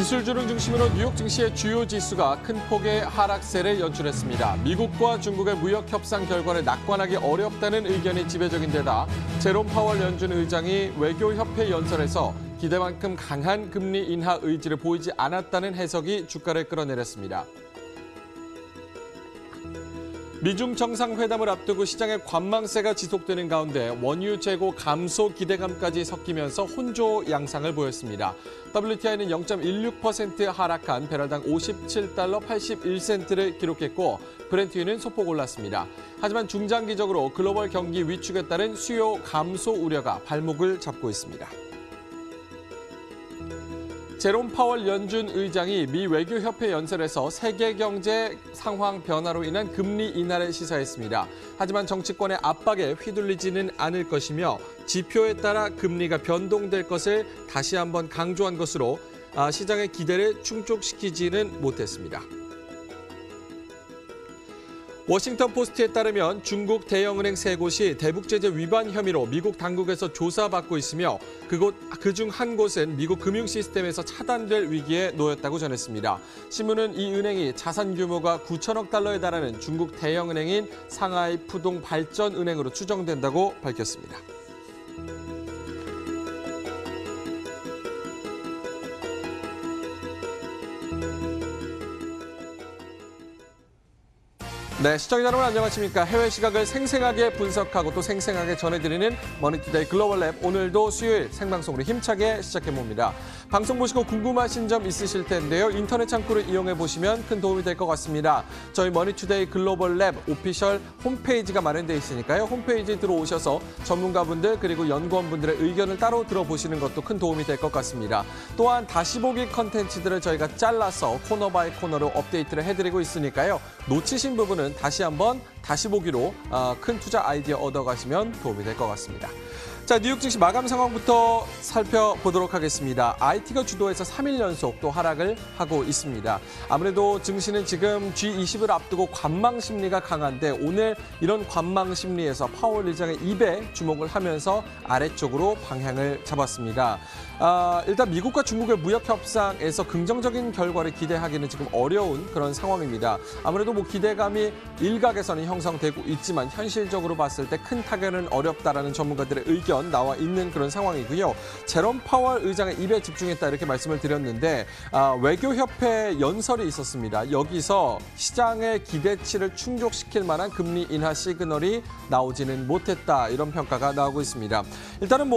기술주를 중심으로 뉴욕 증시의 주요 지수가 큰 폭의 하락세를 연출했습니다. 미국과 중국의 무역 협상 결과를 낙관하기 어렵다는 의견이 지배적인 데다 제롬 파월 연준 의장이 외교협회 연설에서 기대만큼 강한 금리 인하 의지를 보이지 않았다는 해석이 주가를 끌어내렸습니다. 미중 정상회담을 앞두고 시장의 관망세가 지속되는 가운데 원유 재고 감소 기대감까지 섞이면서 혼조 양상을 보였습니다. WTI는 0.16% 하락한 배럴당 57달러 81센트를 기록했고 브렌트유는 소폭 올랐습니다. 하지만 중장기적으로 글로벌 경기 위축에 따른 수요 감소 우려가 발목을 잡고 있습니다. 제롬 파월 연준 의장이 미 외교협회 연설에서 세계 경제 상황 변화로 인한 금리 인하를 시사했습니다. 하지만 정치권의 압박에 휘둘리지는 않을 것이며 지표에 따라 금리가 변동될 것을 다시 한번 강조한 것으로 시장의 기대를 충족시키지는 못했습니다. 워싱턴 포스트에 따르면 중국 대형은행 3곳이 대북제재 위반 혐의로 미국 당국에서 조사받고 있으며 그중 한 곳은 미국 금융 시스템에서 차단될 위기에 놓였다고 전했습니다. 신문은 이 은행이 자산 규모가 9천억 달러에 달하는 중국 대형은행인 상하이 푸동 발전은행으로 추정된다고 밝혔습니다. 네, 시청자 여러분 안녕하십니까. 해외 시각을 생생하게 분석하고 또 생생하게 전해드리는 머니투데이 글로벌랩. 오늘도 수요일 생방송으로 힘차게 시작해봅니다. 방송 보시고 궁금하신 점 있으실 텐데요. 인터넷 창구를 이용해보시면 큰 도움이 될 것 같습니다. 저희 머니투데이 글로벌랩 오피셜 홈페이지가 마련되어 있으니까요. 홈페이지 들어오셔서 전문가분들 그리고 연구원분들의 의견을 따로 들어보시는 것도 큰 도움이 될 것 같습니다. 또한 다시 보기 컨텐츠들을 저희가 잘라서 코너 바이 코너로 업데이트를 해드리고 있으니까요. 놓치신 부분은 다시 한번 다시 보기로 큰 투자 아이디어 얻어가시면 도움이 될 것 같습니다. 자, 뉴욕 증시 마감 상황부터 살펴보도록 하겠습니다. IT가 주도해서 3일 연속 또 하락을 하고 있습니다. 아무래도 증시는 지금 G20을 앞두고 관망 심리가 강한데 오늘 이런 관망 심리에서 파월 의장의 입에 주목을 하면서 아래쪽으로 방향을 잡았습니다. 일단 미국과 중국의 무역 협상에서 긍정적인 결과를 기대하기는 지금 어려운 그런 상황입니다. 아무래도 기대감이 일각에서는 형성되고 있지만 현실적으로 봤을 때 큰 타결은 어렵다라는 전문가들의 의견 나와 있는 그런 상황이고요. 제롬 파월 의장의 입에 집중했다 이렇게 말씀을 드렸는데 외교협회 연설이 있었습니다. 여기서 시장의 기대치를 충족시킬 만한 금리 인하 시그널이 나오지는 못했다 이런 평가가 나오고 있습니다. 일단은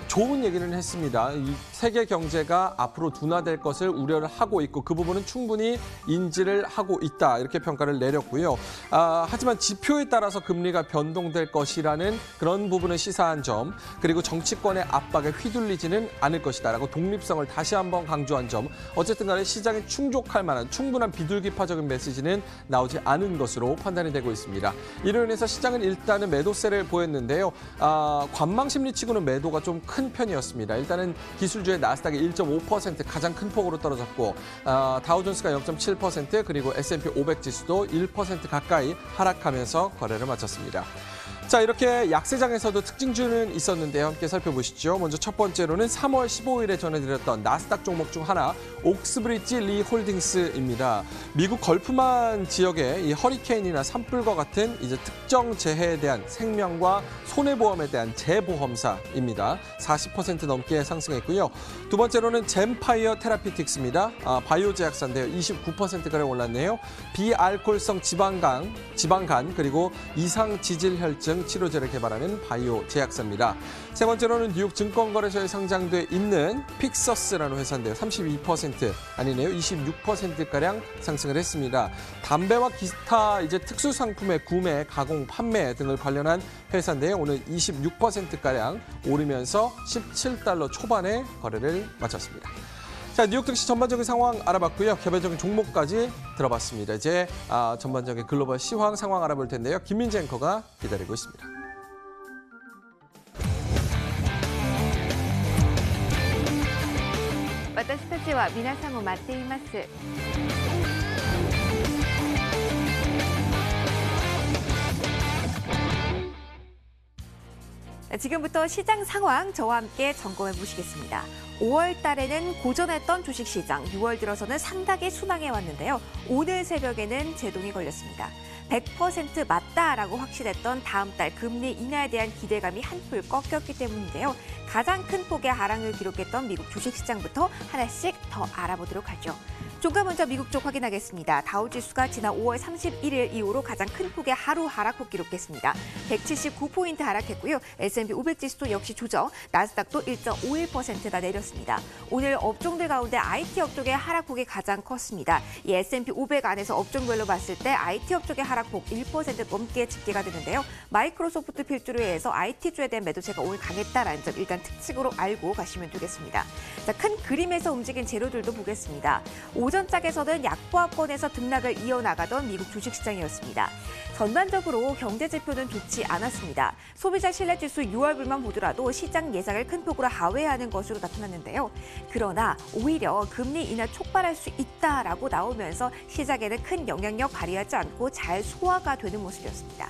좋은 얘기는 했습니다. 이 세계 경제가 앞으로 둔화될 것을 우려를 하고 있고 그 부분은 충분히 인지를 하고 있다 이렇게 평가를 내렸고요. 하지만 지표에 따라서 금리가 변동될 것이라는 그런 부분을 시사한 점 그리고 정치권의 압박에 휘둘리지는 않을 것이다라고 독립성을 다시 한번 강조한 점 어쨌든 간에 시장에 충족할 만한 충분한 비둘기파적인 메시지는 나오지 않은 것으로 판단이 되고 있습니다. 이로 인해서 시장은 일단은 매도세를 보였는데요. 관망 심리치고는 매도가 좀 큰 편이었습니다. 일단은 기술주의 나스닥이 1.5% 가장 큰 폭으로 떨어졌고 다우존스가 0.7% 그리고 S&P 500 지수도 1% 가까이 하락하면서 거래를 마쳤습니다. 자, 이렇게 약세장에서도 특징주는 있었는데요. 함께 살펴보시죠. 먼저 첫 번째로는 3월 15일에 전해드렸던 나스닥 종목 중 하나 옥스브리지 리 홀딩스입니다. 미국 걸프만 지역의 이 허리케인이나 산불과 같은 이제 특정 재해에 대한 생명과 손해보험에 대한 재보험사입니다. 40% 넘게 상승했고요. 두 번째로는 젠파이어 테라피틱스입니다. 바이오 제약사인데요. 29%가량 올랐네요. 비알코올성 지방간 그리고 이상지질혈증 치료제를 개발하는 바이오 제약사입니다. 세 번째로는 뉴욕 증권거래소에 상장돼 있는 픽서스라는 회사인데요. 32% 아니네요. 26%가량 상승을 했습니다. 담배와 기타 이제 특수 상품의 구매, 가공, 판매 등을 관련한 회사인데요. 오늘 26%가량 오르면서 17달러 초반에 거래를 마쳤습니다. 자, 뉴욕 증시 전반적인 상황 알아봤고요. 개별적인 종목까지 들어봤습니다. 이제 전반적인 글로벌 시황 상황 알아볼 텐데요. 김민재 앵커가 기다리고 있습니다. 私たちは皆さんを待っています。 지금부터 시장 상황 저와 함께 점검해 보시겠습니다. 5월 달에는 고전했던 주식시장, 6월 들어서는 상당히 순항해 왔는데요. 오늘 새벽에는 제동이 걸렸습니다. 100% 맞다라고 확신했던 다음 달 금리 인하에 대한 기대감이 한풀 꺾였기 때문인데요. 가장 큰 폭의 하락을 기록했던 미국 주식시장부터 하나씩 더 알아보도록 하죠. 종가 먼저 미국 쪽 확인하겠습니다. 다우지수가 지난 5월 31일 이후로 가장 큰 폭의 하루 하락폭 기록했습니다. 179포인트 하락했고요. S&P 500지수도 역시 조정, 나스닥도 1.51%나 내렸습니다. 오늘 업종들 가운데 IT 업종의 하락폭이 가장 컸습니다. 이 S&P 500 안에서 업종별로 봤을 때 IT 업종의 하락폭 1% 넘게 집계가 되는데요. 마이크로소프트 필두로 해서 IT주에 대한 매도세가 오늘 강했다라는 점 일단 특징으로 알고 가시면 되겠습니다. 자, 큰 그림에서 움직인 재료들도 보겠습니다. 오전 짝에서는 약보합권에서 등락을 이어나가던 미국 주식시장이었습니다. 전반적으로 경제 지표는 좋지 않았습니다. 소비자 신뢰지수 6월분만 보더라도 시장 예상을 큰 폭으로 하회하는 것으로 나타났는데요. 그러나 오히려 금리 인하 촉발할 수 있다라고 나오면서 시장에는 큰 영향력 발휘하지 않고 잘 소화가 되는 모습이었습니다.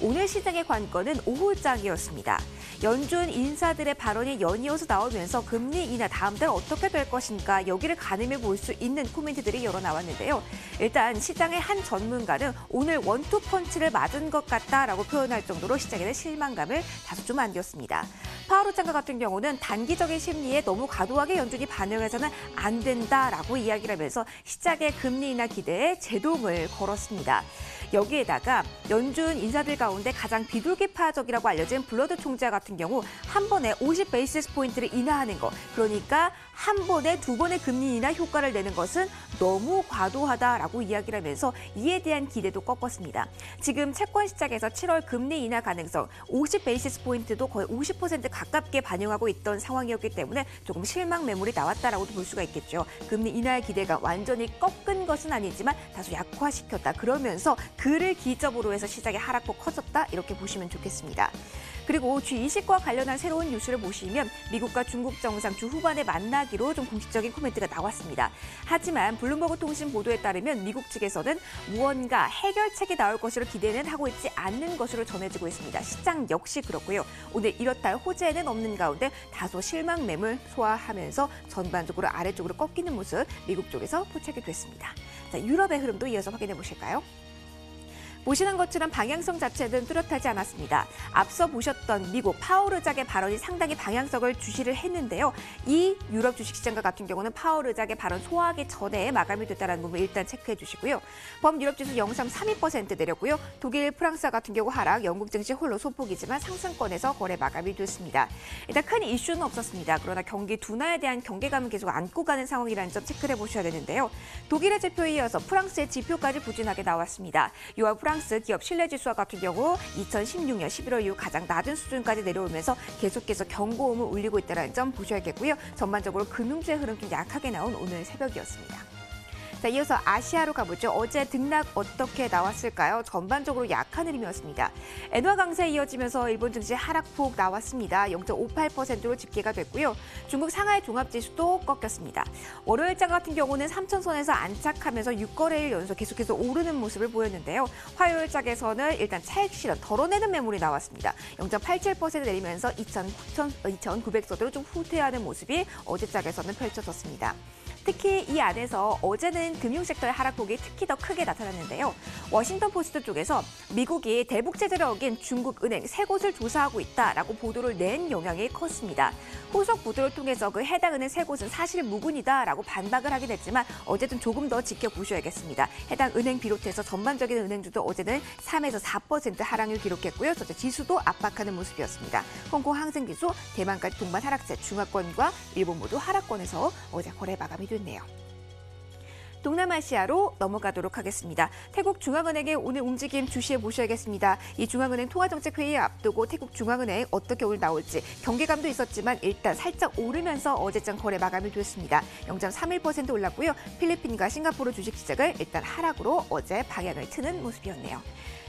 오늘 시장의 관건은 오후장이었습니다. 연준 인사들의 발언이 연이어서 나오면서 금리 인하 다음 달 어떻게 될 것인가 여기를 가늠해 볼 수 있는 코멘트들이 여러 나왔는데요. 일단 시장의 한 전문가는 오늘 원투 펀치를 맞은 것 같다라고 표현할 정도로 시장에는 실망감을 다소 좀 안겼습니다. 파월 장관 같은 경우는 단기적인 심리에 너무 과도하게 연준이 반응해서는 안 된다라고 이야기를 하면서 시장의 금리 인하 기대에 제동을 걸었습니다. 여기에다가 연준 인사들 가운데 가장 비둘기파적이라고 알려진 블러드 총재 같은 경우 한 번에 50베이시스 포인트를 인하하는 거, 그러니까 한 번에 두 번의 금리 인하 효과를 내는 것은 너무 과도하다라고 이야기를 하면서 이에 대한 기대도 꺾었습니다. 지금 채권 시장에서 7월 금리 인하 가능성 50베이시스 포인트도 거의 50% 가깝게 반영하고 있던 상황이었기 때문에 조금 실망 매물이 나왔다라고도 볼 수가 있겠죠. 금리 인하의 기대가 완전히 꺾은 것은 아니지만 다소 약화시켰다. 그러면서 그를 기점으로 해서 시장의 하락폭 커졌다. 이렇게 보시면 좋겠습니다. 그리고 G20과 관련한 새로운 뉴스를 보시면 미국과 중국 정상 주 후반에 만나기로 좀 공식적인 코멘트가 나왔습니다. 하지만 블룸버그 통신 보도에 따르면 미국 측에서는 무언가 해결책이 나올 것으로 기대는 하고 있지 않는 것으로 전해지고 있습니다. 시장 역시 그렇고요. 오늘 이렇다 할 호재는 없는 가운데 다소 실망 매물 소화하면서 전반적으로 아래쪽으로 꺾이는 모습 미국 쪽에서 포착이 됐습니다. 자, 유럽의 흐름도 이어서 확인해 보실까요? 보시는 것처럼 방향성 자체는 뚜렷하지 않았습니다. 앞서 보셨던 미국 파월 의장의 발언이 상당히 방향성을 주시를 했는데요. 이 유럽 주식시장과 같은 경우는 파월 의장의 발언 소화하기 전에 마감이 됐다는 부분 일단 체크해 주시고요. 범유럽 지수 0.32% 내렸고요. 독일, 프랑스 같은 경우 하락, 영국 증시 홀로 소폭이지만 상승권에서 거래 마감이 됐습니다. 일단 큰 이슈는 없었습니다. 그러나 경기 둔화에 대한 경계감은 계속 안고 가는 상황이라는 점 체크를 해보셔야 되는데요. 독일의 지표에 이어서 프랑스의 지표까지 부진하게 나왔습니다. 6월 프랑스 기업 신뢰지수와 같은 경우 2016년 11월 이후 가장 낮은 수준까지 내려오면서 계속해서 경고음을 울리고 있다는 점 보셔야겠고요. 전반적으로 금융주의 흐름 좀 약하게 나온 오늘 새벽이었습니다. 자, 이어서 아시아로 가보죠. 어제 등락 어떻게 나왔을까요? 전반적으로 약한 흐름이었습니다. 엔화 강세 이어지면서 일본 증시 하락폭 나왔습니다. 0.58%로 집계가 됐고요. 중국 상하이 종합지수도 꺾였습니다. 월요일장 같은 경우는 3,000선에서 안착하면서 6거래일 연속 계속해서 오르는 모습을 보였는데요. 화요일장에서는 일단 차익 실현 덜어내는 매물이 나왔습니다. 0.87% 내리면서 2,900선으로 좀 후퇴하는 모습이 어제장에서는 펼쳐졌습니다. 특히 이 안에서 어제는 금융섹터의 하락폭이 특히 더 크게 나타났는데요. 워싱턴 포스트 쪽에서 미국이 대북 제재를 어긴 중국 은행 3곳을 조사하고 있다라고 보도를 낸 영향이 컸습니다. 후속 보도를 통해서 그 해당 은행 3곳은 사실 무근이다라고 반박을 하긴 했지만 어쨌든 조금 더 지켜보셔야겠습니다. 해당 은행 비롯해서 전반적인 은행주도 어제는 3에서 4% 하락을 기록했고요. 전체 지수도 압박하는 모습이었습니다. 홍콩 항생지수, 대만까지 동반 하락세, 중화권과 일본 모두 하락권에서 어제 거래 마감이 됐네요. 동남아시아로 넘어가도록 하겠습니다. 태국 중앙은행의 오늘 움직임 주시해 보셔야겠습니다. 이 중앙은행 통화정책회의 앞두고 태국 중앙은행 어떻게 오늘 나올지 경계감도 있었지만 일단 살짝 오르면서 어제장 거래 마감이 됐습니다. 0.31% 올랐고요. 필리핀과 싱가포르 주식시장을 일단 하락으로 어제 방향을 트는 모습이었네요.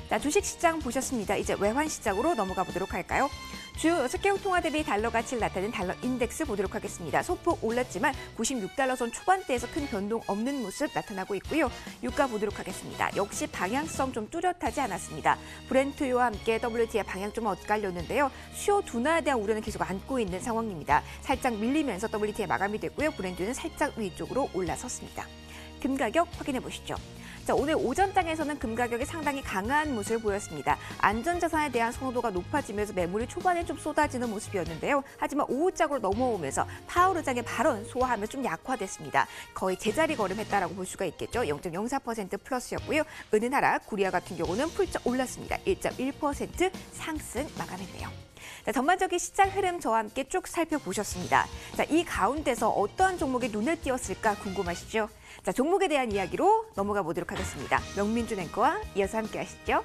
자, 주식시장 보셨습니다. 이제 외환시장으로 넘어가 보도록 할까요? 주요 6개 통화 대비 달러 가치를 나타낸 달러 인덱스 보도록 하겠습니다. 소폭 올랐지만 96달러 선 초반대에서 큰 변동 없는 모습 나타나고 있고요. 유가 보도록 하겠습니다. 역시 방향성 좀 뚜렷하지 않았습니다. 브렌트유와 함께 WTI 방향 좀 엇갈렸는데요. 수요 둔화에 대한 우려는 계속 안고 있는 상황입니다. 살짝 밀리면서 WTI 마감이 됐고요. 브렌트유는 살짝 위쪽으로 올라섰습니다. 금 가격 확인해 보시죠. 자, 오늘 오전장에서는 금 가격이 상당히 강한 모습을 보였습니다. 안전자산에 대한 선호도가 높아지면서 매물이 초반에 좀 쏟아지는 모습이었는데요. 하지만 오후장으로 넘어오면서 파월 의장의 발언 소화하며 좀 약화됐습니다. 거의 제자리 걸음했다라고 볼 수가 있겠죠. 0.04% 플러스였고요. 은은하라, 구리아 같은 경우는 풀쩍 올랐습니다. 1.1% 상승 마감했네요. 자, 전반적인 시장 흐름 저와 함께 쭉 살펴보셨습니다. 자, 이 가운데서 어떠한 종목이 눈에 띄었을까 궁금하시죠? 자, 종목에 대한 이야기로 넘어가 보도록 하겠습니다. 명민준 앵커와 이어서 함께 하시죠.